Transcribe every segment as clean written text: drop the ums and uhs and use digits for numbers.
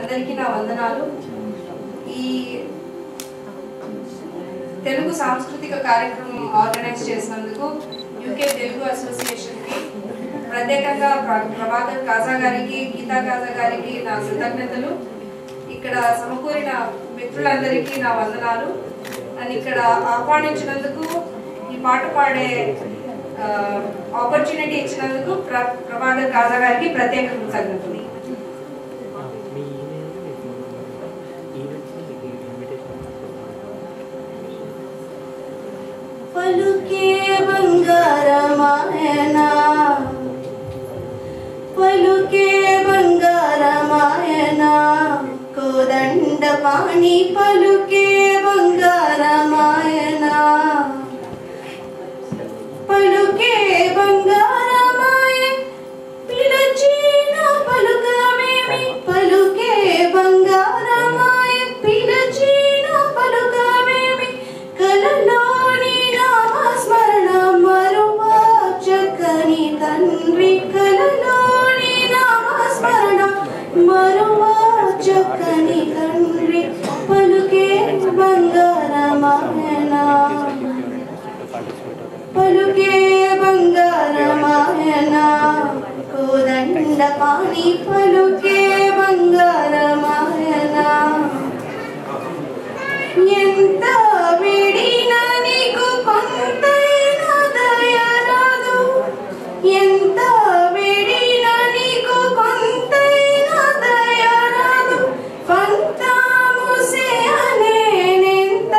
అందరికీ నా వందనాలు. ఈ తెలుగు సాంస్కృతిక కార్యక్రమం ఆర్గనైజ్ చేసినందుకు యూకే తెలుగు అసోసియేషన్కి, ప్రత్యేకంగా ప్రభాకర్ కాజా గారికి, గీతా కాజా గారికి నా కృతజ్ఞతలు. ఇక్కడ సమకూరిన మిత్రులందరికీ నా వందనాలు. నన్ను ఇక్కడ ఆహ్వానించినందుకు, ఈ పాట పాడే ఆపర్చునిటీ ఇచ్చినందుకు ప్రభాకర్ కాజా గారికి ప్రత్యేక కృతజ్ఞతలు. పలుకే బంగారమాయనా, పలుకే బంగారమాయనా, కోదండ పాణి పలుకే బంగారమాయనా, పలుకే బంగారమాయ పిలచిన పలుకమేమి, పలుకే బంగారమాయ పిలచిన పలుకమేమి, కలలోని నామస్మరణ మరువా చక్కని తండ్రి, కలలోని నామస్మరణ మరువా చక్కని తండ్రి, పలుకే బంగారమాయనా, పలుకే బంగారమాయనా, కోదండ పాణి పలుకే బంగారమాయనా, ఎంత వేడినా నీకు కొంతైనా దయరాదు, ఎంత వేడినా నీకు కొంతైనా దయరాదు, పంతాముసే అనేనెంత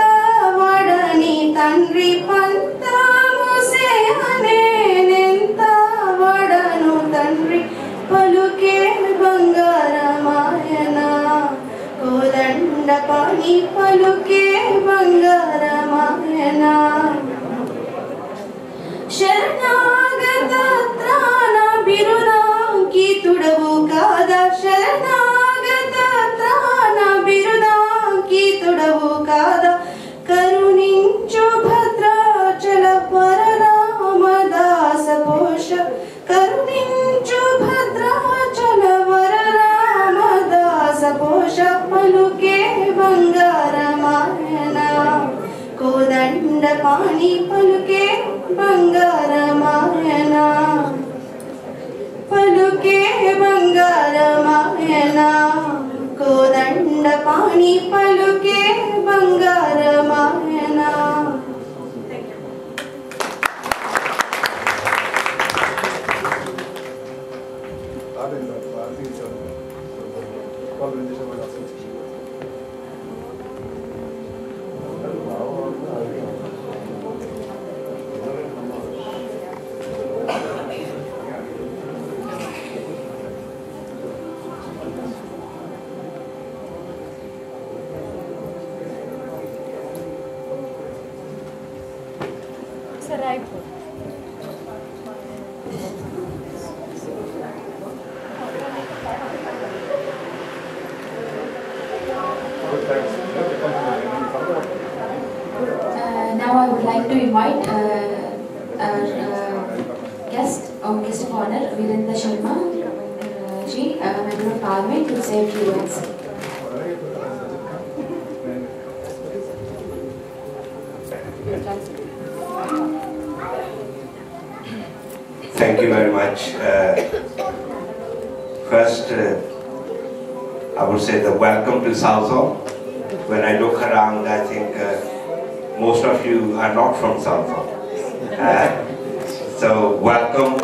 వడని తండ్రి, పంతాముసే అనేనెంత వడను తండ్రి, పలుకే బంగారమాయనా, కోదండ పాణి పలుకే బంగారమాయనా, శరణాగత త్రాణ బిరుదాంకితుడవు కాదా, శరణాగత త్రాణ బిరుదాంకితుడవు కాదా, కరుణించు భద్రాచల వరరామదాస పోష, కరుణించు భద్రాచల వరరామదాస పోష, పలుకే బంగారమాయనా, కోదండ పాణి పలుకే బంగారమాయనా, పలుకే బంగారమాయనా, కోదండ పాణి పలుకే బంగారమాయనా. Now I would like to invite our guest of honor, Virendra Sharma ji, member of Parliament, to say a few words. Thank you very much. First, I would say the welcome to Salzburg. When I look around, I think most of you are not from Salzburg. So welcome.